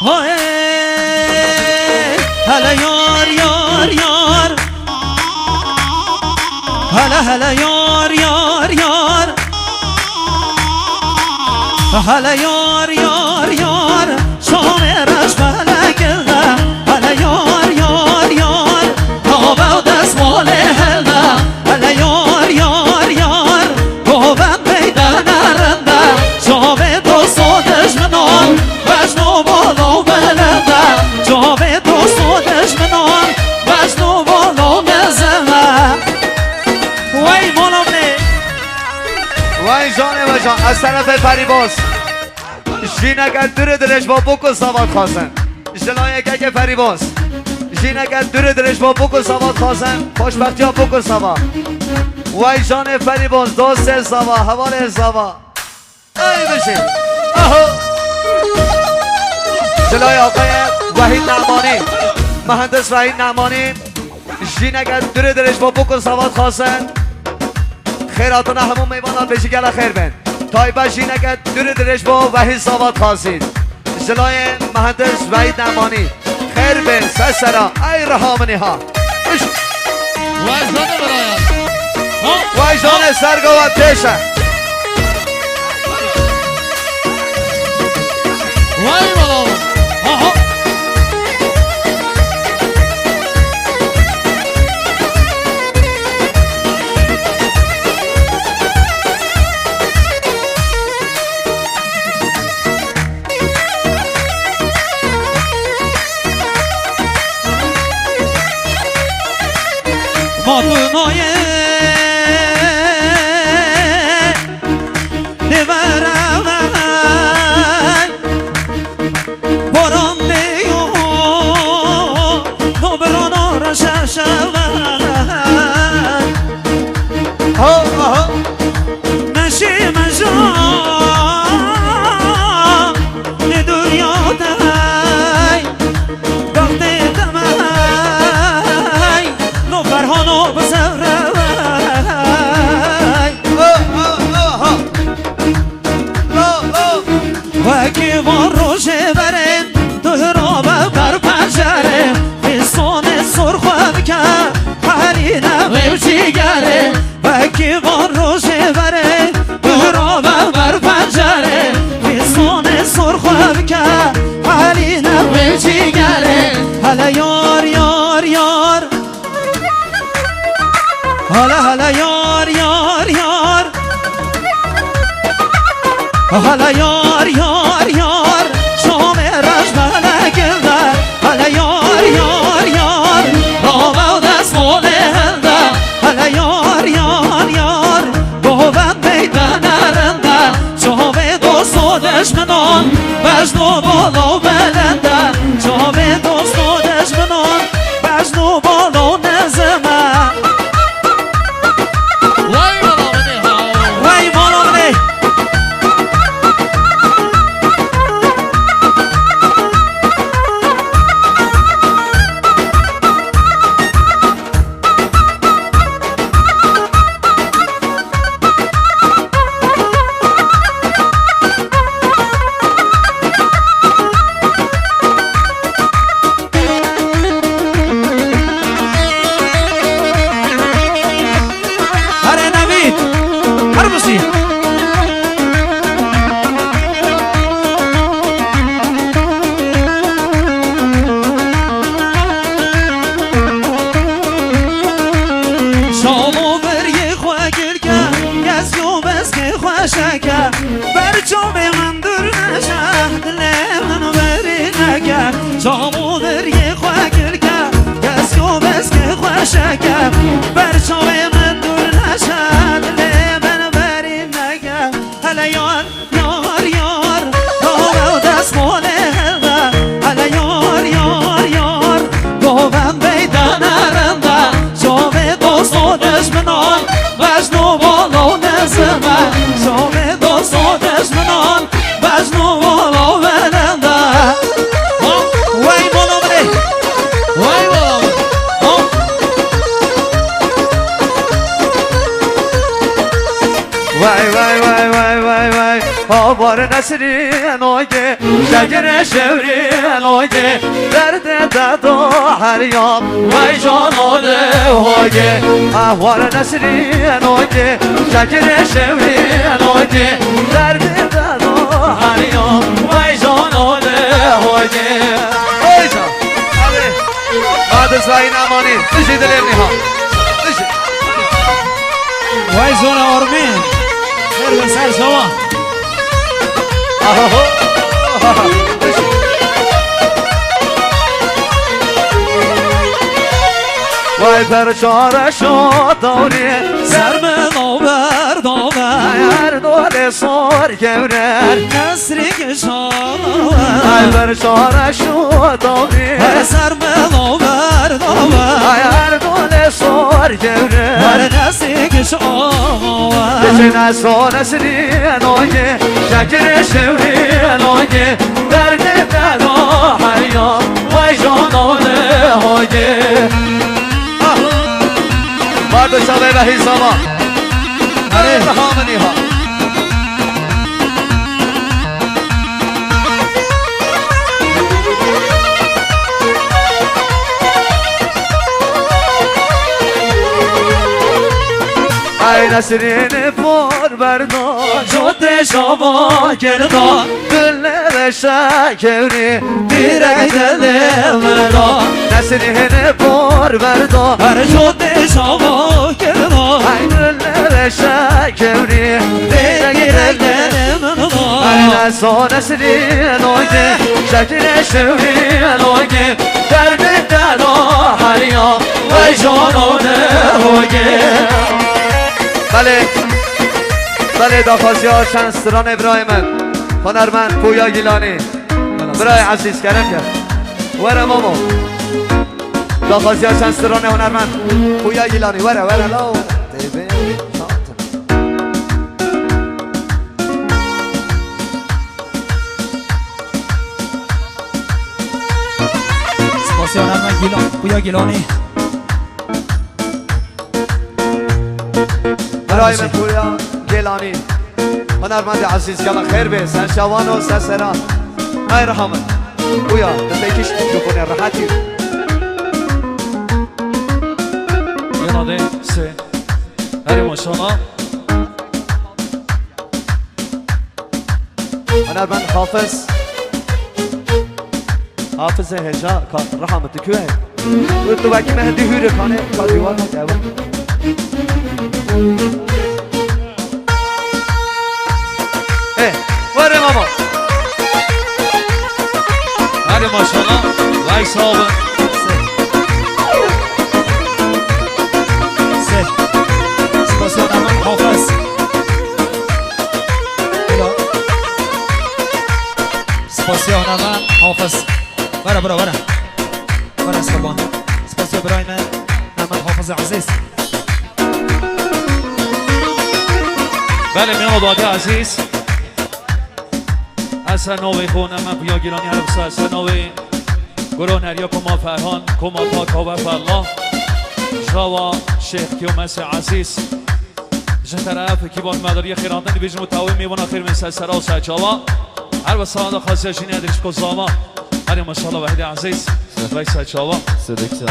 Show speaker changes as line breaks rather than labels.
های هلا یار یار یار هلا هلا یار یار یار هلا یار یار یار شام رش بلگلده هلا یار یار یار آبا دست مال هلده هلا یار یار یار گوبن پیدا نرنده جاوه دوست و دشمنان وجنو بالا بلنده جاوه دوست و دشمنان وجنو بالا بزنده وای مولونه
وای جانه و جان از طرف فریباز جینگر دور درش با بکن سواد خواستن جلای که فریباز جینگر دور درش با بکن سواد خواستن خوشبختی ها بکن سواد وای جان فریباز دوست سوا حوال سوا ای بشه اهو جلای آقای وحید نعمانی مهندس وحید نعمانی جینگر دور درش با بکن سواد خواستن خیراتون همون میوانات بشی گل خیر بین تایبه جینگر دور درش با وحید سواد خواستید جلای مهندس وحید نعمانی خیر بین سسرا ای رحامنی ها
وای جان برایان
وای جان سرگو و تیشه
وای بابا ماتونای نبرم باران بیو نبرانا را ششم نشی مجان ندنیا دای داخته دمای نفرهانو بزرم وکی وان روشه برم دهرابه بر پنجره فستان سرخه بکن حالی نمیم چیگره وکی وان روشه برم دهرابه بر پنجره فستان سرخه بکن حالی نمیم چیگره هلا یار یار یار هلا هلا یار یار یار هلا یار یار یار شام رش بلگلده هلا یار یار یار رابا دست مال هنده هلا یار یار یار گوبن پیدا نرنده جاوه دوست و دشمنان وجنو بالا بلنده جاوه دوست و دشمنان وجنو بالا نزمه وای مولونه برچام من دور نشه دل من بری نکه جامو در یه خواه گل که کسی و بس که خواه شکه برچام من دور نشه دل من بری نکه هلا یار یار یار داغ و دست مال هلده هلا یار یار یار گوبن بیده نرنده جاوه دوست و دشمنان وجنو بالا نزمه جاوه دوست و دشمنان وجنو بالا بلنده وای بالا بله وای بالا
وای وای وای وای وای وای احوار نسری نوگه شگر شوری نوگه درد دادا هر یام وای جانانه هوگه احوار نسری نوگه شگر شوری نوگه درد دادا هر یام وای جانانه هوگه ای جان بعد از وای نمانی بشی دلیم نیها بشی
وای زون آرمین خیر بسر شما
وای پرچاره شد دوری
سر من آور داور
هر دول سار گورر
نسری کشان
وای پرچاره شد دوری
سر من آور داور
هر دول سار گورر
نسری کشان
بچه نسا نسری ناگه شکر شوری ناگه درد ددا حیام وای جانانه هاگه مرد شبه به حیزاما هره بهامنی ها ای نسرین بار بردار
جد شما گردان
دل شکری
دیرک دل مرا
نسرین بار بردار
هر جد شما گردان
ای دل شکری
دیرک دل مرا
ای نسا نسرین آگه شکر شوری آگه درد ددا حریا وی جانانه آگه بله داخازی ها شنستران ابراهیم هنرمند پویا گیلانی برای عزیز کرم کرد وره مامو داخازی ها شنستران هنرمند پویا گیلانی وره لو
سپاسی هنرمند پویا گیلانی
برای من پویا گیلانی هنرمند عزیز کلا خیر به سر شوان و سر سران ای رحمت پویا دفعه کش میکروفون راحتی
یناده سه هری ماشاءالله
هنرمند حافظ هجا رحمت کوه و تو باقی مهدی هوره کانه کادیوان دیوان وره ماما
هری ماشاءالله وای صاحب سه سپاسی هنرمند حافظ سپاسی هنرمند حافظ برا اسکربان سپاسی برای من هنرمند حافظ عزیز بله میام داده عزیز اصلا نوی خونه من پویا گیرانی حرفس اصلا نوی گروه نریا کما فرهان کما پاکا و فرلا جاوا شیخ کیومس عزیز جه طرف کیبان مداری خیراندن بیجن متاوی میوانا خیر من سلسره و سچاوا هر بسانه خاصی جینی ادریش کزاما هر ماشاءالله وحید عزیز وی سچاوا
صدق